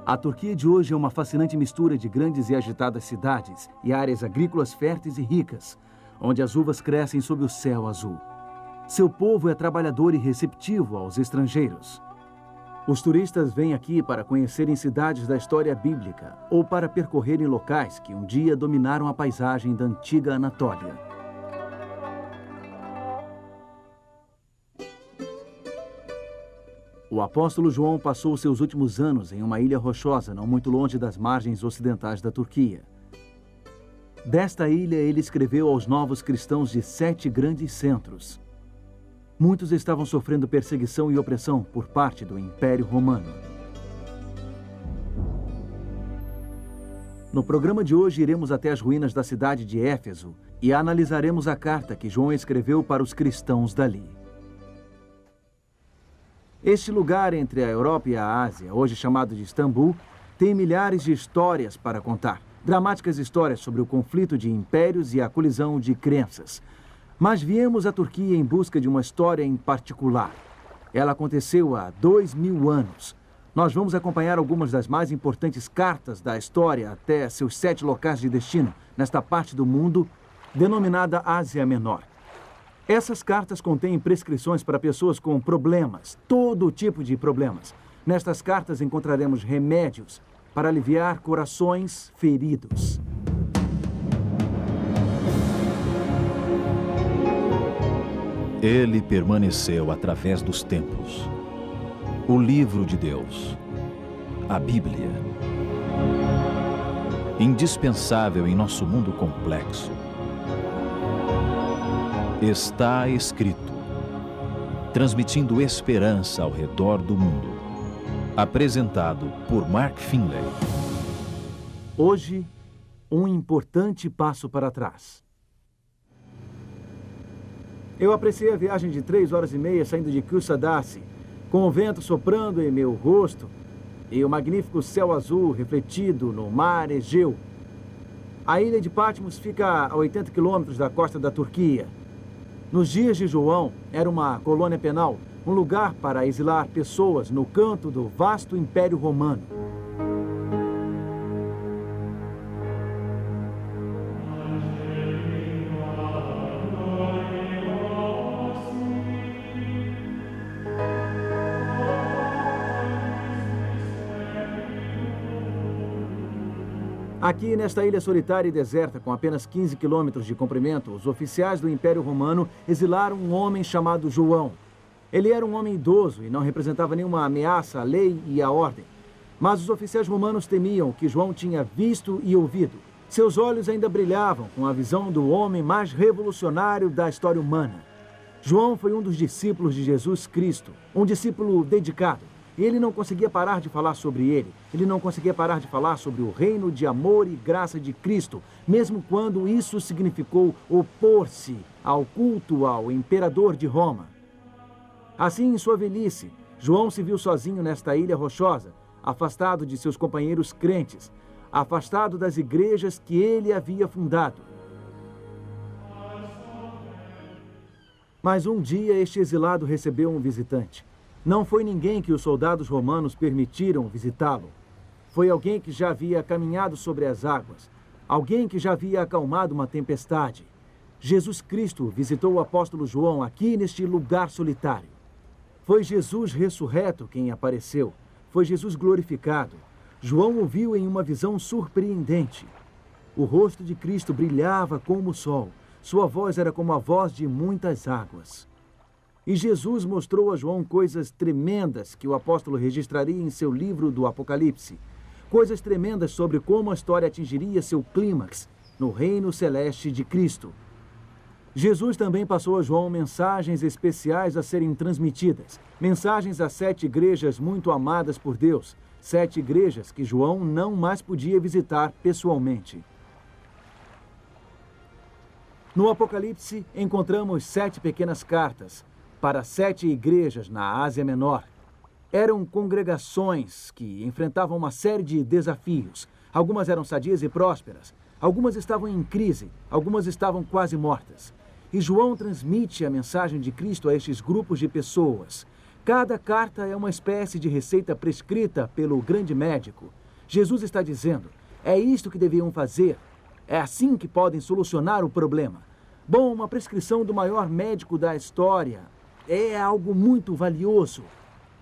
A Turquia de hoje é uma fascinante mistura de grandes e agitadas cidades e áreas agrícolas férteis e ricas, onde as uvas crescem sob o céu azul. Seu povo é trabalhador e receptivo aos estrangeiros. Os turistas vêm aqui para conhecerem cidades da história bíblica ou para percorrerem locais que um dia dominaram a paisagem da antiga Anatólia. O apóstolo João passou seus últimos anos em uma ilha rochosa não muito longe das margens ocidentais da Turquia. Desta ilha, ele escreveu aos novos cristãos de 7 grandes centros. Muitos estavam sofrendo perseguição e opressão por parte do Império Romano. No programa de hoje, iremos até as ruínas da cidade de Éfeso e analisaremos a carta que João escreveu para os cristãos dali. Este lugar entre a Europa e a Ásia, hoje chamado de Istambul, tem milhares de histórias para contar. Dramáticas histórias sobre o conflito de impérios e a colisão de crenças. Mas viemos à Turquia em busca de uma história em particular. Ela aconteceu há 2000 anos. Nós vamos acompanhar algumas das mais importantes cartas da história até seus 7 locais de destino, nesta parte do mundo, denominada Ásia Menor. Essas cartas contêm prescrições para pessoas com problemas, todo tipo de problemas. Nestas cartas encontraremos remédios para aliviar corações feridos. Ele permaneceu através dos tempos. O livro de Deus, a Bíblia. Indispensável em nosso mundo complexo. Está escrito, transmitindo esperança ao redor do mundo. Apresentado por Mark Finley. Hoje, um importante passo para trás. Eu apreciei a viagem de 3 horas e meia saindo de Kusadasi, com o vento soprando em meu rosto e o magnífico céu azul refletido no mar Egeu. A ilha de Patmos fica a 80 quilômetros da costa da Turquia. Nos dias de João, era uma colônia penal, um lugar para exilar pessoas no canto do vasto Império Romano. Aqui, nesta ilha solitária e deserta, com apenas 15 quilômetros de comprimento, os oficiais do Império Romano exilaram um homem chamado João. Ele era um homem idoso e não representava nenhuma ameaça à lei e à ordem. Mas os oficiais romanos temiam o que João tinha visto e ouvido. Seus olhos ainda brilhavam com a visão do homem mais revolucionário da história humana. João foi um dos discípulos de Jesus Cristo, um discípulo dedicado. E ele não conseguia parar de falar sobre ele. Ele não conseguia parar de falar sobre o reino de amor e graça de Cristo, mesmo quando isso significou opor-se ao culto ao imperador de Roma. Assim, em sua velhice, João se viu sozinho nesta ilha rochosa, afastado de seus companheiros crentes, afastado das igrejas que ele havia fundado. Mas um dia este exilado recebeu um visitante. Não foi ninguém que os soldados romanos permitiram visitá-lo. Foi alguém que já havia caminhado sobre as águas, alguém que já havia acalmado uma tempestade. Jesus Cristo visitou o apóstolo João aqui neste lugar solitário. Foi Jesus ressurreto quem apareceu. Foi Jesus glorificado. João o viu em uma visão surpreendente. O rosto de Cristo brilhava como o sol. Sua voz era como a voz de muitas águas. E Jesus mostrou a João coisas tremendas que o apóstolo registraria em seu livro do Apocalipse. Coisas tremendas sobre como a história atingiria seu clímax no reino celeste de Cristo. Jesus também passou a João mensagens especiais a serem transmitidas. Mensagens a 7 igrejas muito amadas por Deus. 7 igrejas que João não mais podia visitar pessoalmente. No Apocalipse, encontramos 7 pequenas cartas para 7 igrejas na Ásia Menor. Eram congregações que enfrentavam uma série de desafios. Algumas eram sadias e prósperas, algumas estavam em crise, algumas estavam quase mortas. E João transmite a mensagem de Cristo a estes grupos de pessoas. Cada carta é uma espécie de receita prescrita pelo grande médico. Jesus está dizendo, é isto que deviam fazer. É assim que podem solucionar o problema. Bom, uma prescrição do maior médico da história é algo muito valioso.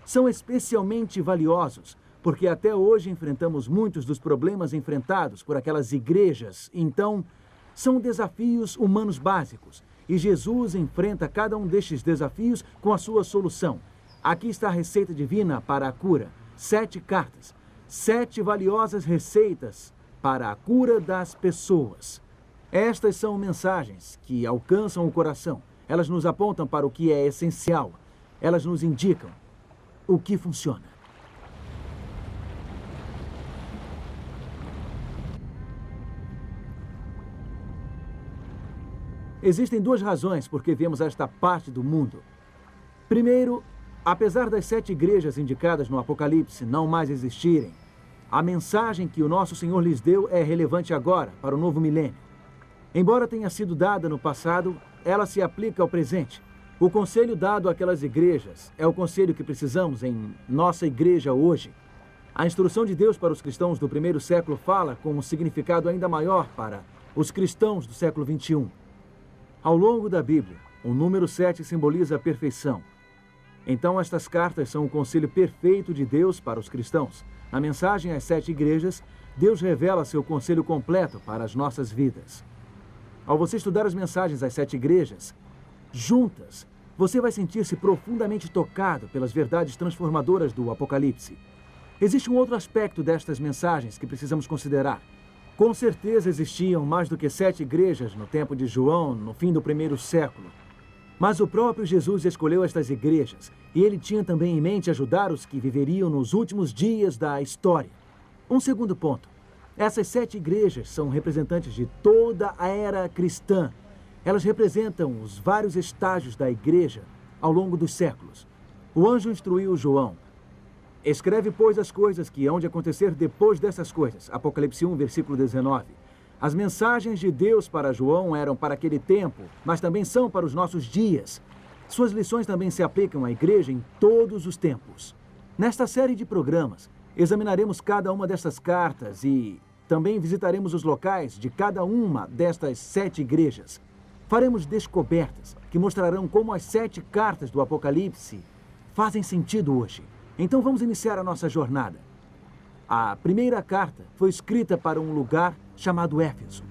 São especialmente valiosos, porque até hoje enfrentamos muitos dos problemas enfrentados por aquelas igrejas. Então, são desafios humanos básicos. E Jesus enfrenta cada um destes desafios com a sua solução. Aqui está a receita divina para a cura. 7 cartas. 7 valiosas receitas para a cura das pessoas. Estas são mensagens que alcançam o coração. Elas nos apontam para o que é essencial. Elas nos indicam o que funciona. Existem 2 razões por que vemos esta parte do mundo. Primeiro, apesar das 7 igrejas indicadas no Apocalipse não mais existirem, a mensagem que o nosso Senhor lhes deu é relevante agora, para o novo milênio. Embora tenha sido dada no passado, ela se aplica ao presente. O conselho dado àquelas igrejas é o conselho que precisamos em nossa igreja hoje. A instrução de Deus para os cristãos do primeiro século fala com um significado ainda maior para os cristãos do século 21. Ao longo da Bíblia, o número 7 simboliza a perfeição. Então, estas cartas são o conselho perfeito de Deus para os cristãos. Na mensagem às 7 igrejas, Deus revela seu conselho completo para as nossas vidas. Ao você estudar as mensagens às 7 igrejas, juntas, você vai sentir-se profundamente tocado pelas verdades transformadoras do Apocalipse. Existe um outro aspecto destas mensagens que precisamos considerar. Com certeza existiam mais do que 7 igrejas no tempo de João, no fim do primeiro século. Mas o próprio Jesus escolheu estas igrejas, e ele tinha também em mente ajudar os que viveriam nos últimos dias da história. Um segundo ponto. Essas 7 igrejas são representantes de toda a era cristã. Elas representam os vários estágios da igreja ao longo dos séculos. O anjo instruiu João. Escreve, pois, as coisas que hão de acontecer depois dessas coisas. Apocalipse 1, versículo 19. As mensagens de Deus para João eram para aquele tempo, mas também são para os nossos dias. Suas lições também se aplicam à igreja em todos os tempos. Nesta série de programas, examinaremos cada uma dessas cartas e também visitaremos os locais de cada uma destas 7 igrejas. Faremos descobertas que mostrarão como as 7 cartas do Apocalipse fazem sentido hoje. Então vamos iniciar a nossa jornada. A primeira carta foi escrita para um lugar chamado Éfeso.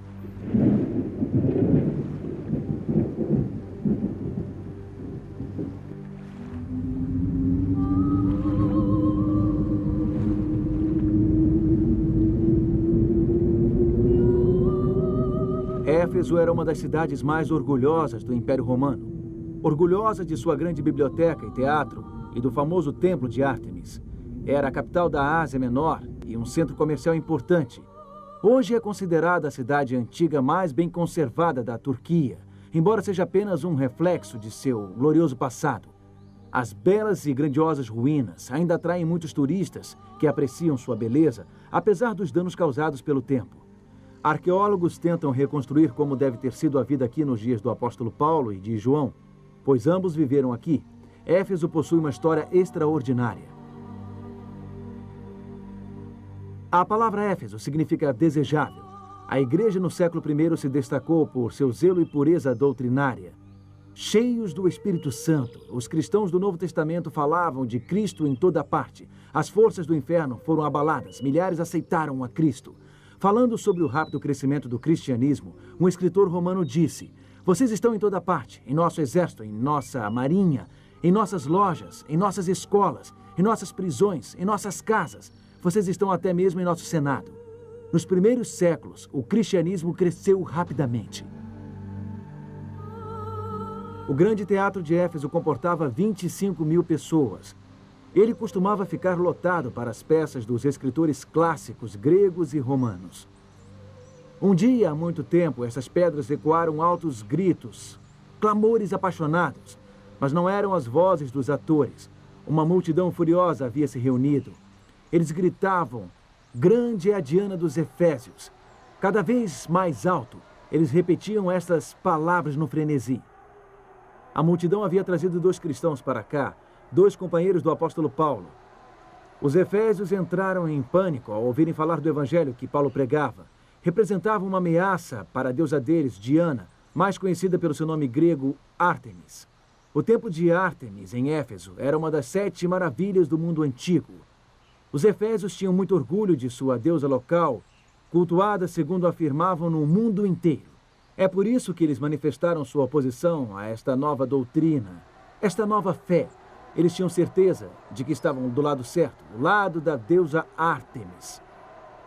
Éfeso era uma das cidades mais orgulhosas do Império Romano. Orgulhosa de sua grande biblioteca e teatro e do famoso templo de Ártemis. Era a capital da Ásia Menor e um centro comercial importante. Hoje é considerada a cidade antiga mais bem conservada da Turquia, embora seja apenas um reflexo de seu glorioso passado. As belas e grandiosas ruínas ainda atraem muitos turistas que apreciam sua beleza, apesar dos danos causados pelo tempo. Arqueólogos tentam reconstruir como deve ter sido a vida aqui nos dias do apóstolo Paulo e de João, pois ambos viveram aqui. Éfeso possui uma história extraordinária. A palavra Éfeso significa desejável. A igreja no século I se destacou por seu zelo e pureza doutrinária. Cheios do Espírito Santo, os cristãos do Novo Testamento falavam de Cristo em toda parte. As forças do inferno foram abaladas, milhares aceitaram a Cristo. Falando sobre o rápido crescimento do cristianismo, um escritor romano disse: "Vocês estão em toda parte, em nosso exército, em nossa marinha, em nossas lojas, em nossas escolas, em nossas prisões, em nossas casas. Vocês estão até mesmo em nosso Senado." Nos primeiros séculos, o cristianismo cresceu rapidamente. O grande teatro de Éfeso comportava 25.000 pessoas. Ele costumava ficar lotado para as peças dos escritores clássicos gregos e romanos. Um dia, há muito tempo, essas pedras ecoaram altos gritos, clamores apaixonados, mas não eram as vozes dos atores. Uma multidão furiosa havia se reunido. Eles gritavam: "Grande é a Diana dos Efésios." Cada vez mais alto, eles repetiam estas palavras no frenesi. A multidão havia trazido 2 cristãos para cá, 2 companheiros do apóstolo Paulo. Os efésios entraram em pânico ao ouvirem falar do evangelho que Paulo pregava. Representava uma ameaça para a deusa deles, Diana, mais conhecida pelo seu nome grego, Ártemis. O templo de Ártemis, em Éfeso, era uma das 7 maravilhas do mundo antigo. Os efésios tinham muito orgulho de sua deusa local, cultuada, segundo afirmavam, no mundo inteiro. É por isso que eles manifestaram sua oposição a esta nova doutrina, esta nova fé. Eles tinham certeza de que estavam do lado certo, o lado da deusa Ártemis.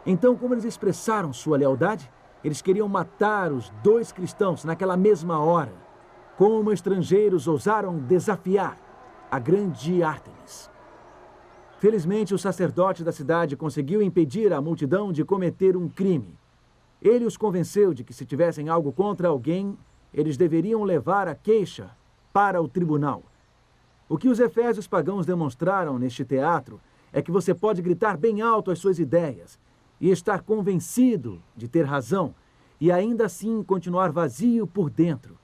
Então, como eles expressaram sua lealdade? Eles queriam matar os 2 cristãos naquela mesma hora. Como estrangeiros ousaram desafiar a grande Ártemis. Felizmente, o sacerdote da cidade conseguiu impedir a multidão de cometer um crime. Ele os convenceu de que se tivessem algo contra alguém, eles deveriam levar a queixa para o tribunal. O que os efésios pagãos demonstraram neste teatro é que você pode gritar bem alto as suas ideias e estar convencido de ter razão e ainda assim continuar vazio por dentro.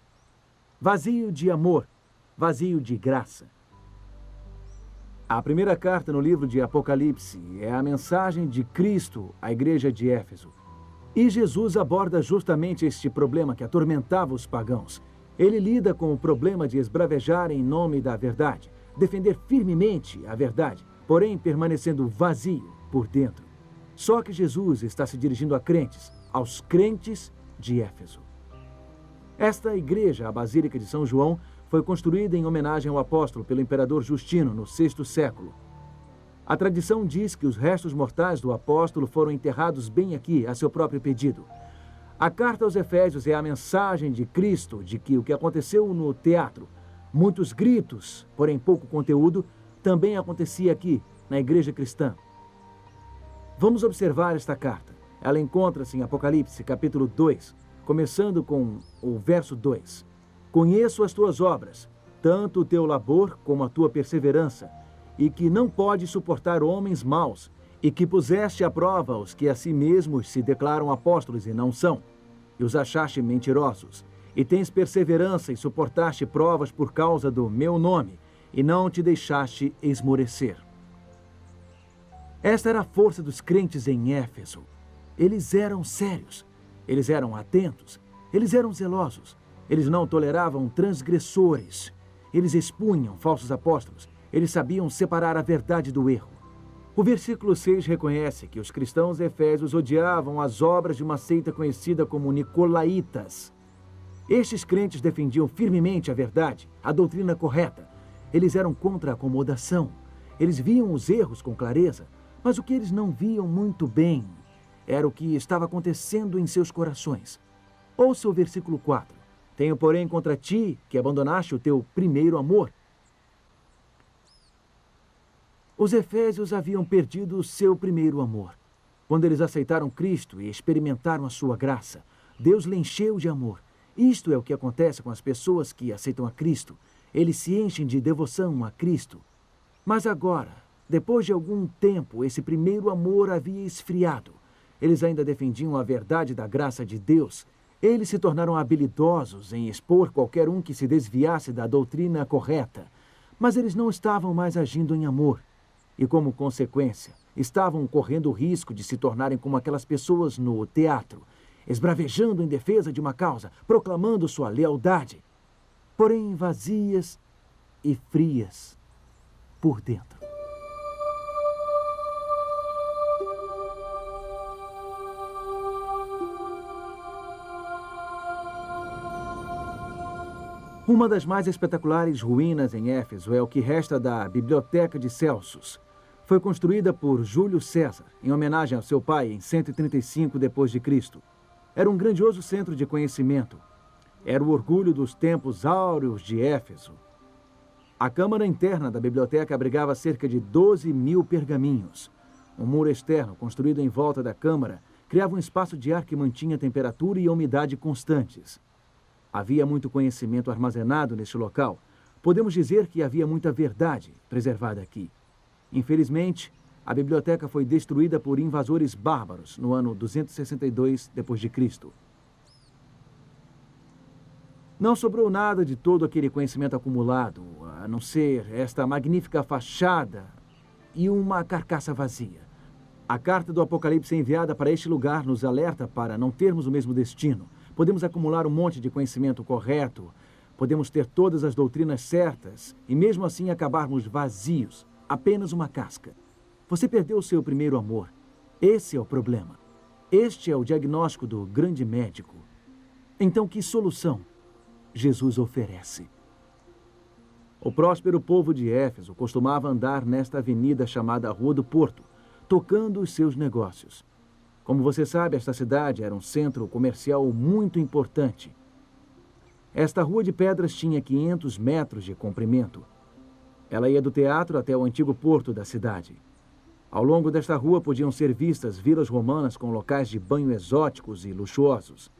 Vazio de amor, vazio de graça. A primeira carta no livro de Apocalipse é a mensagem de Cristo à igreja de Éfeso. E Jesus aborda justamente este problema que atormentava os pagãos. Ele lida com o problema de esbravejar em nome da verdade, defender firmemente a verdade, porém permanecendo vazio por dentro. Só que Jesus está se dirigindo a crentes, aos crentes de Éfeso. Esta igreja, a Basílica de São João, foi construída em homenagem ao apóstolo pelo imperador Justino no VI século. A tradição diz que os restos mortais do apóstolo foram enterrados bem aqui, a seu próprio pedido. A carta aos Efésios é a mensagem de Cristo de que o que aconteceu no teatro, muitos gritos, porém pouco conteúdo, também acontecia aqui, na igreja cristã. Vamos observar esta carta. Ela encontra-se em Apocalipse, capítulo 2, começando com o verso 2. Conheço as tuas obras, tanto o teu labor como a tua perseverança, e que não podes suportar homens maus, e que puseste à prova os que a si mesmos se declaram apóstolos e não são, e os achaste mentirosos, e tens perseverança e suportaste provas por causa do meu nome, e não te deixaste esmorecer. Esta era a força dos crentes em Éfeso. Eles eram sérios, eles eram atentos, eles eram zelosos, eles não toleravam transgressores, eles expunham falsos apóstolos, eles sabiam separar a verdade do erro. O versículo 6 reconhece que os cristãos efésios odiavam as obras de uma seita conhecida como Nicolaítas. Estes crentes defendiam firmemente a verdade, a doutrina correta. Eles eram contra a acomodação. Eles viam os erros com clareza, mas o que eles não viam muito bem era o que estava acontecendo em seus corações. Ouça o versículo 4. Tenho, porém, contra ti que abandonaste o teu primeiro amor. Os efésios haviam perdido o seu primeiro amor. Quando eles aceitaram Cristo e experimentaram a sua graça, Deus lhe encheu de amor. Isto é o que acontece com as pessoas que aceitam a Cristo. Eles se enchem de devoção a Cristo. Mas agora, depois de algum tempo, esse primeiro amor havia esfriado. Eles ainda defendiam a verdade da graça de Deus. Eles se tornaram habilidosos em expor qualquer um que se desviasse da doutrina correta. Mas eles não estavam mais agindo em amor. E, como consequência, estavam correndo o risco de se tornarem como aquelas pessoas no teatro, esbravejando em defesa de uma causa, proclamando sua lealdade, porém vazias e frias por dentro. Uma das mais espetaculares ruínas em Éfeso é o que resta da Biblioteca de Celsus. Foi construída por Júlio César, em homenagem ao seu pai, em 135 d.C. Era um grandioso centro de conhecimento. Era o orgulho dos tempos áureos de Éfeso. A câmara interna da biblioteca abrigava cerca de 12.000 pergaminhos. Um muro externo, construído em volta da câmara, criava um espaço de ar que mantinha temperatura e umidade constantes. Havia muito conhecimento armazenado neste local. Podemos dizer que havia muita verdade preservada aqui. Infelizmente, a biblioteca foi destruída por invasores bárbaros no ano 262 d.C. Não sobrou nada de todo aquele conhecimento acumulado. a não ser esta magnífica fachada e uma carcaça vazia. A carta do Apocalipse enviada para este lugar nos alerta para não termos o mesmo destino. Podemos acumular um monte de conhecimento correto, podemos ter todas as doutrinas certas e mesmo assim acabarmos vazios, apenas uma casca. Você perdeu o seu primeiro amor. Esse é o problema. Este é o diagnóstico do grande médico. Então, que solução Jesus oferece? O próspero povo de Éfeso costumava andar nesta avenida chamada Rua do Porto, tocando os seus negócios. Como você sabe, esta cidade era um centro comercial muito importante. Esta rua de pedras tinha 500 metros de comprimento. Ela ia do teatro até o antigo porto da cidade. Ao longo desta rua podiam ser vistas vilas romanas com locais de banho exóticos e luxuosos.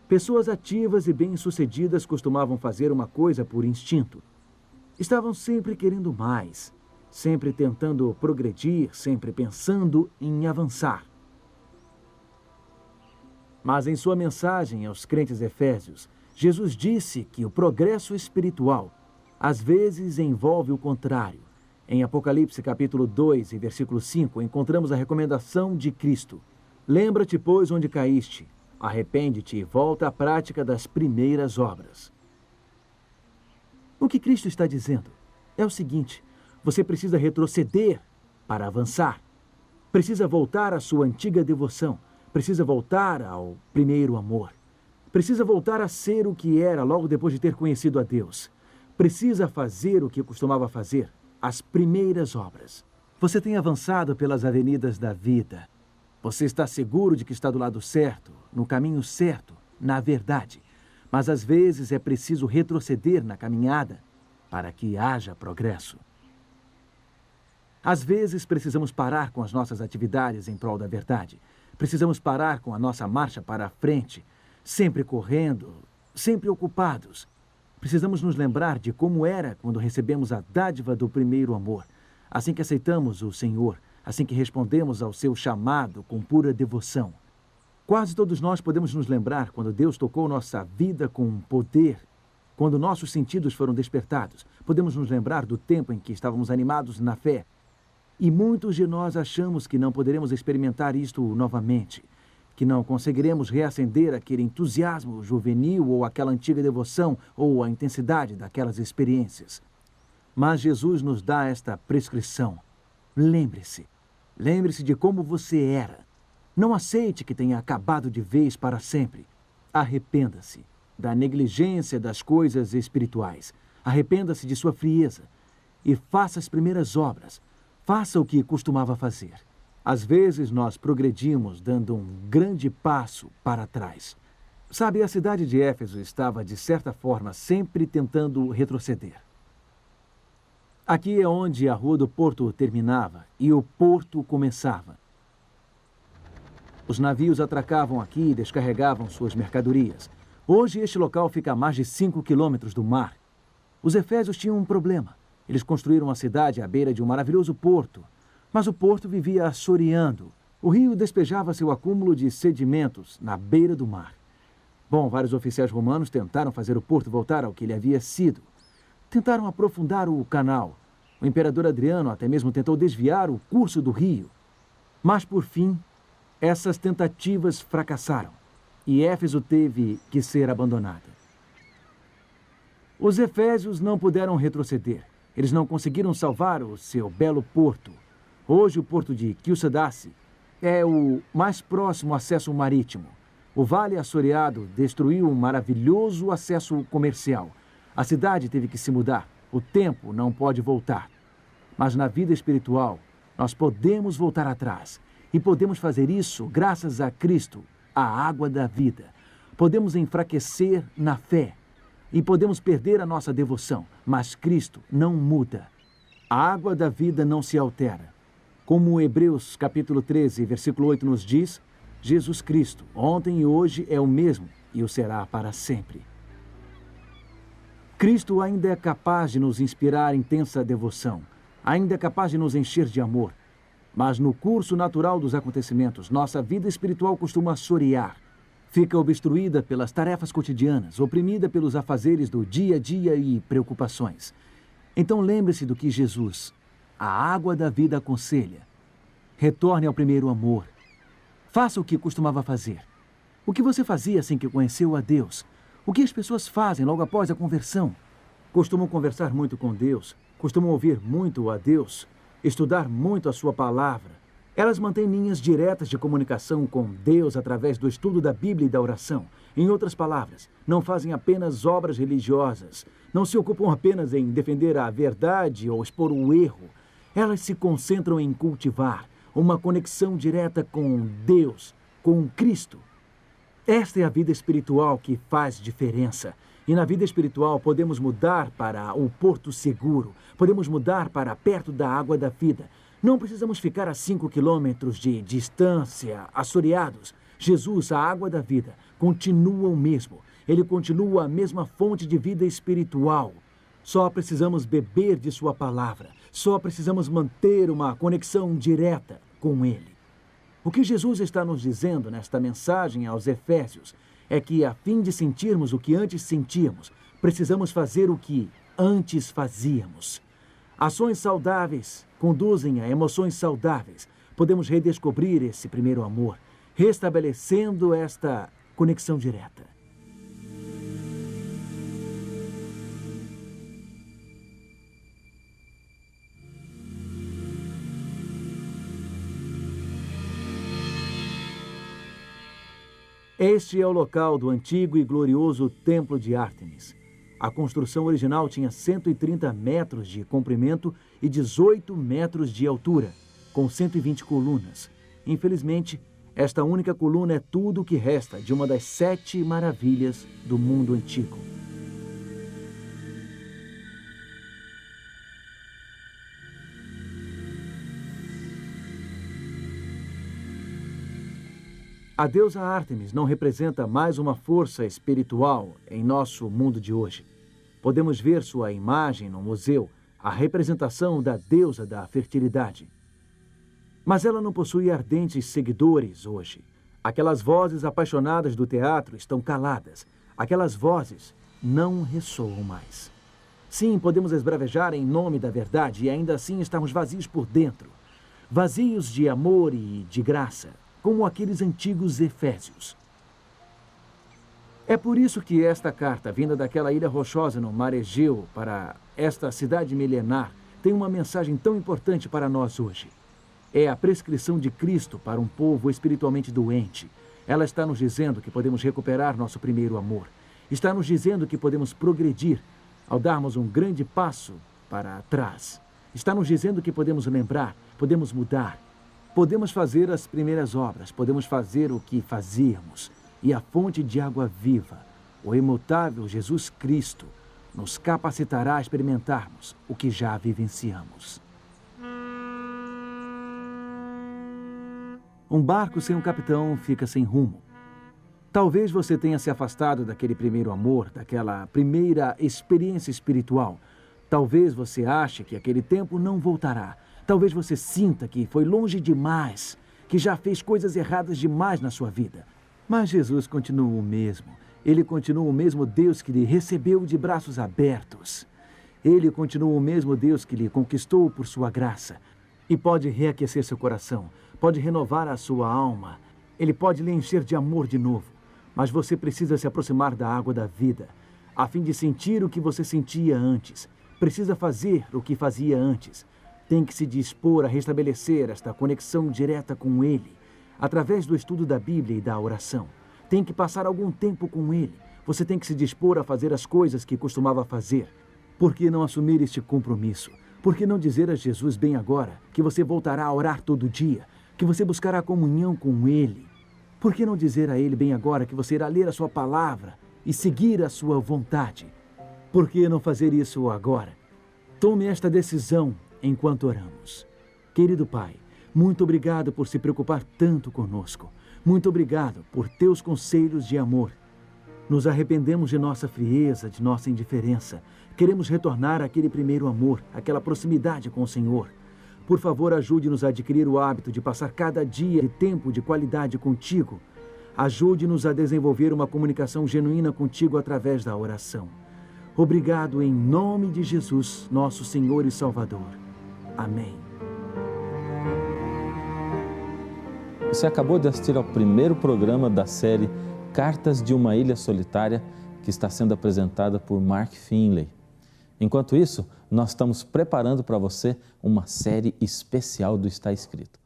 Pessoas ativas e bem-sucedidas costumavam fazer uma coisa por instinto. Estavam sempre querendo mais, sempre tentando progredir, sempre pensando em avançar. Mas em sua mensagem aos crentes efésios, Jesus disse que o progresso espiritual às vezes envolve o contrário. Em Apocalipse capítulo 2 e versículo 5, encontramos a recomendação de Cristo. Lembra-te, pois, onde caíste. Arrepende-te e volta à prática das primeiras obras. O que Cristo está dizendo é o seguinte: você precisa retroceder para avançar. Precisa voltar à sua antiga devoção. Precisa voltar ao primeiro amor. Precisa voltar a ser o que era logo depois de ter conhecido a Deus. Precisa fazer o que costumava fazer, as primeiras obras. Você tem avançado pelas avenidas da vida. Você está seguro de que está do lado certo, no caminho certo, na verdade. Mas às vezes é preciso retroceder na caminhada para que haja progresso. Às vezes precisamos parar com as nossas atividades em prol da verdade. Precisamos parar com a nossa marcha para a frente, sempre correndo, sempre ocupados. Precisamos nos lembrar de como era quando recebemos a dádiva do primeiro amor, assim que aceitamos o Senhor, assim que respondemos ao seu chamado com pura devoção. Quase todos nós podemos nos lembrar quando Deus tocou nossa vida com poder, quando nossos sentidos foram despertados. Podemos nos lembrar do tempo em que estávamos animados na fé. E muitos de nós achamos que não poderemos experimentar isto novamente, que não conseguiremos reacender aquele entusiasmo juvenil ou aquela antiga devoção ou a intensidade daquelas experiências. Mas Jesus nos dá esta prescrição. Lembre-se. Lembre-se de como você era. Não aceite que tenha acabado de vez para sempre. Arrependa-se da negligência das coisas espirituais. Arrependa-se de sua frieza e faça as primeiras obras. Faça o que costumava fazer. Às vezes nós progredimos dando um grande passo para trás. Sabe, a cidade de Éfeso estava, de certa forma, sempre tentando retroceder. Aqui é onde a Rua do Porto terminava e o porto começava. Os navios atracavam aqui e descarregavam suas mercadorias. Hoje este local fica a mais de 5 quilômetros do mar. Os efésios tinham um problema. Eles construíram uma cidade à beira de um maravilhoso porto, mas o porto vivia assoreando. O rio despejava seu acúmulo de sedimentos na beira do mar. Bom, vários oficiais romanos tentaram fazer o porto voltar ao que ele havia sido. Tentaram aprofundar o canal. O imperador Adriano até mesmo tentou desviar o curso do rio. Mas, por fim, essas tentativas fracassaram e Éfeso teve que ser abandonada. Os efésios não puderam retroceder. Eles não conseguiram salvar o seu belo porto. Hoje, o porto de Kyusadace é o mais próximo acesso marítimo. O vale assoreado destruiu um maravilhoso acesso comercial. A cidade teve que se mudar. O tempo não pode voltar. Mas na vida espiritual, nós podemos voltar atrás. E podemos fazer isso graças a Cristo, a água da vida. Podemos enfraquecer na fé. E podemos perder a nossa devoção, mas Cristo não muda. A água da vida não se altera. Como Hebreus capítulo 13, versículo 8 nos diz, Jesus Cristo, ontem e hoje é o mesmo e o será para sempre. Cristo ainda é capaz de nos inspirar intensa devoção, ainda é capaz de nos encher de amor. Mas no curso natural dos acontecimentos, nossa vida espiritual costuma assorear. Fica obstruída pelas tarefas cotidianas, oprimida pelos afazeres do dia a dia e preocupações. Então lembre-se do que Jesus, a água da vida, aconselha. Retorne ao primeiro amor. Faça o que costumava fazer. O que você fazia assim que conheceu a Deus? O que as pessoas fazem logo após a conversão? Costumam conversar muito com Deus, costumam ouvir muito a Deus, estudar muito a sua palavra. Elas mantêm linhas diretas de comunicação com Deus através do estudo da Bíblia e da oração. Em outras palavras, não fazem apenas obras religiosas, não se ocupam apenas em defender a verdade ou expor o erro. Elas se concentram em cultivar uma conexão direta com Deus, com Cristo. Esta é a vida espiritual que faz diferença. E na vida espiritual podemos mudar para o porto seguro, podemos mudar para perto da água da vida. Não precisamos ficar a 5 quilômetros de distância, assoreados. Jesus, a água da vida, continua o mesmo. Ele continua a mesma fonte de vida espiritual. Só precisamos beber de sua palavra. Só precisamos manter uma conexão direta com Ele. O que Jesus está nos dizendo nesta mensagem aos Efésios é que, a fim de sentirmos o que antes sentíamos, precisamos fazer o que antes fazíamos. Ações saudáveis conduzem a emoções saudáveis. Podemos redescobrir esse primeiro amor, restabelecendo esta conexão direta. Este é o local do antigo e glorioso Templo de Ártemis. A construção original tinha 130 metros de comprimento e 18 metros de altura, com 120 colunas. Infelizmente, esta única coluna é tudo o que resta de uma das 7 maravilhas do mundo antigo. A deusa Ártemis não representa mais uma força espiritual em nosso mundo de hoje. Podemos ver sua imagem no museu, a representação da deusa da fertilidade. Mas ela não possui ardentes seguidores hoje. Aquelas vozes apaixonadas do teatro estão caladas. Aquelas vozes não ressoam mais. Sim, podemos esbravejar em nome da verdade e ainda assim estamos vazios por dentro. Vazios de amor e de graça, como aqueles antigos Efésios. É por isso que esta carta, vinda daquela ilha rochosa no mar Egeu para esta cidade milenar, tem uma mensagem tão importante para nós hoje. É a prescrição de Cristo para um povo espiritualmente doente. Ela está nos dizendo que podemos recuperar nosso primeiro amor. Está nos dizendo que podemos progredir ao darmos um grande passo para trás. Está nos dizendo que podemos lembrar, podemos mudar. Podemos fazer as primeiras obras, podemos fazer o que fazíamos. E a fonte de água viva, o imutável Jesus Cristo, nos capacitará a experimentarmos o que já vivenciamos. Um barco sem um capitão fica sem rumo. Talvez você tenha se afastado daquele primeiro amor, daquela primeira experiência espiritual. Talvez você ache que aquele tempo não voltará. Talvez você sinta que foi longe demais, que já fez coisas erradas demais na sua vida. Mas Jesus continua o mesmo. Ele continua o mesmo Deus que lhe recebeu de braços abertos. Ele continua o mesmo Deus que lhe conquistou por sua graça. E pode reaquecer seu coração, pode renovar a sua alma. Ele pode lhe encher de amor de novo. Mas você precisa se aproximar da água da vida, a fim de sentir o que você sentia antes. Precisa fazer o que fazia antes. Tem que se dispor a restabelecer esta conexão direta com Ele, através do estudo da Bíblia e da oração. Tem que passar algum tempo com Ele. Você tem que se dispor a fazer as coisas que costumava fazer. Por que não assumir este compromisso? Por que não dizer a Jesus bem agora que você voltará a orar todo dia, que você buscará comunhão com Ele? Por que não dizer a Ele bem agora que você irá ler a sua palavra e seguir a sua vontade? Por que não fazer isso agora? Tome esta decisão enquanto oramos. Querido Pai, muito obrigado por se preocupar tanto conosco. Muito obrigado por teus conselhos de amor. Nos arrependemos de nossa frieza, de nossa indiferença. Queremos retornar àquele primeiro amor, àquela proximidade com o Senhor. Por favor, ajude-nos a adquirir o hábito de passar cada dia de tempo de qualidade contigo. Ajude-nos a desenvolver uma comunicação genuína contigo através da oração. Obrigado em nome de Jesus, nosso Senhor e Salvador. Amém. Você acabou de assistir ao primeiro programa da série Cartas de uma Ilha Solitária, que está sendo apresentada por Mark Finley. Enquanto isso, nós estamos preparando para você uma série especial do Está Escrito.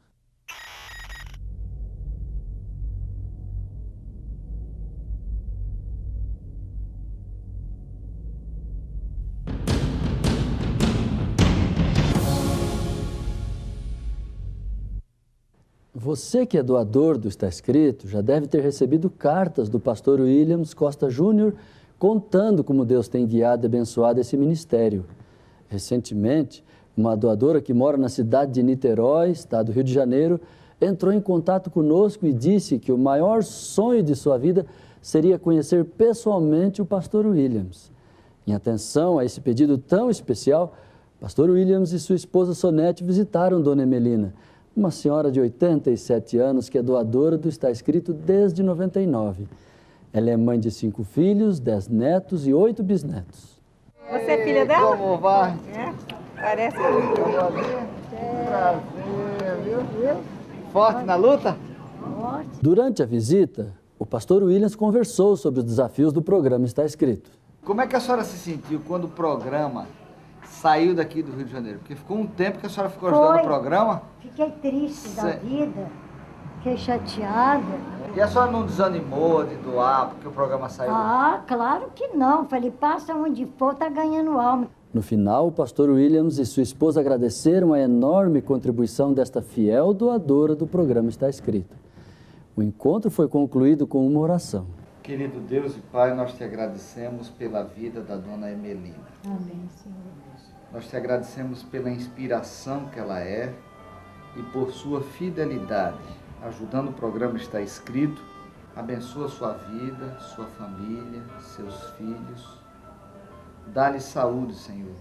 Você que é doador do Está Escrito já deve ter recebido cartas do pastor Williams Costa Júnior contando como Deus tem guiado e abençoado esse ministério. Recentemente, uma doadora que mora na cidade de Niterói, estado do Rio de Janeiro, entrou em contato conosco e disse que o maior sonho de sua vida seria conhecer pessoalmente o pastor Williams. Em atenção a esse pedido tão especial, pastor Williams e sua esposa Sonete visitaram Dona Emelina, uma senhora de 87 anos que é doadora do Está Escrito desde 99. Ela é mãe de 5 filhos, 10 netos e 8 bisnetos. Você é filha dela? Como vai? É, parece muito. Prazer, viu? Forte na luta? Durante a visita, o pastor Williams conversou sobre os desafios do programa Está Escrito. Como é que a senhora se sentiu quando o programa saiu daqui do Rio de Janeiro? Porque ficou um tempo que a senhora ficou ajudando o programa. Fiquei triste da vida, fiquei chateada. E a senhora não desanimou de doar porque o programa saiu? Ah, claro que não. Falei, passa onde for, tá ganhando alma. No final, o pastor Williams e sua esposa agradeceram a enorme contribuição desta fiel doadora do programa Está Escrito. O encontro foi concluído com uma oração. Querido Deus e Pai, nós te agradecemos pela vida da dona Emelina. Amém, Senhor. Nós te agradecemos pela inspiração que ela é e por sua fidelidade, ajudando o programa Está Escrito. Abençoa sua vida, sua família, seus filhos. Dá-lhe saúde, Senhor,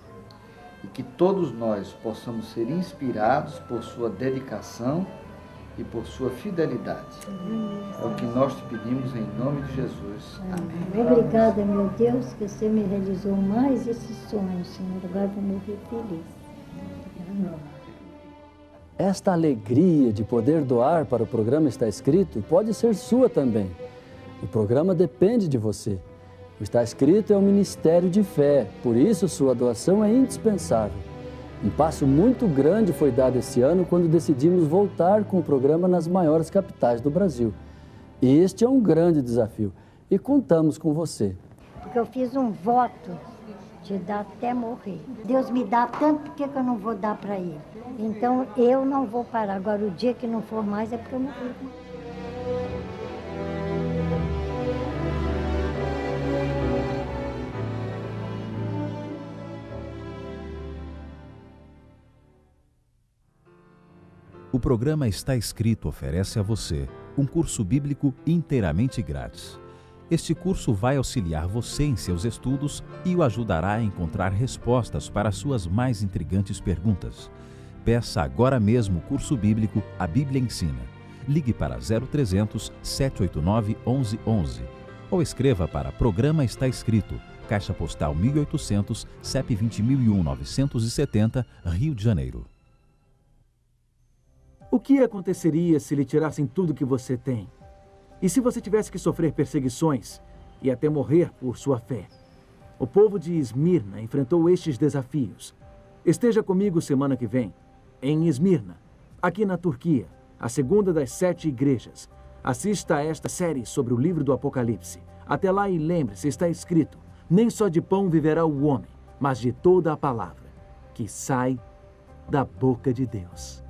e que todos nós possamos ser inspirados por sua dedicação e por sua fidelidade. É o que nós te pedimos em nome de Jesus. Amém. Obrigada, meu Deus, que você me realizou mais esse sonho, Senhor. Agora vou morrer feliz. Amém. Esta alegria de poder doar para o programa Está Escrito pode ser sua também. O programa depende de você. O Está Escrito é um ministério de fé, por isso sua doação é indispensável. Um passo muito grande foi dado esse ano quando decidimos voltar com o programa nas maiores capitais do Brasil. Este é um grande desafio e contamos com você. Porque eu fiz um voto de dar até morrer. Deus me dá tanto, por que eu não vou dar para ele? Então eu não vou parar. Agora o dia que não for mais é porque eu morri. O programa Está Escrito oferece a você um curso bíblico inteiramente grátis. Este curso vai auxiliar você em seus estudos e o ajudará a encontrar respostas para suas mais intrigantes perguntas. Peça agora mesmo o curso bíblico A Bíblia Ensina. Ligue para 0300 789 1111 ou escreva para Programa Está Escrito, Caixa Postal 1800, CEP 20.001 970, Rio de Janeiro. O que aconteceria se lhe tirassem tudo que você tem? E se você tivesse que sofrer perseguições e até morrer por sua fé? O povo de Esmirna enfrentou estes desafios. Esteja comigo semana que vem, em Esmirna, aqui na Turquia, a segunda das 7 igrejas. Assista a esta série sobre o livro do Apocalipse. Até lá e lembre-se, está escrito, nem só de pão viverá o homem, mas de toda a palavra que sai da boca de Deus.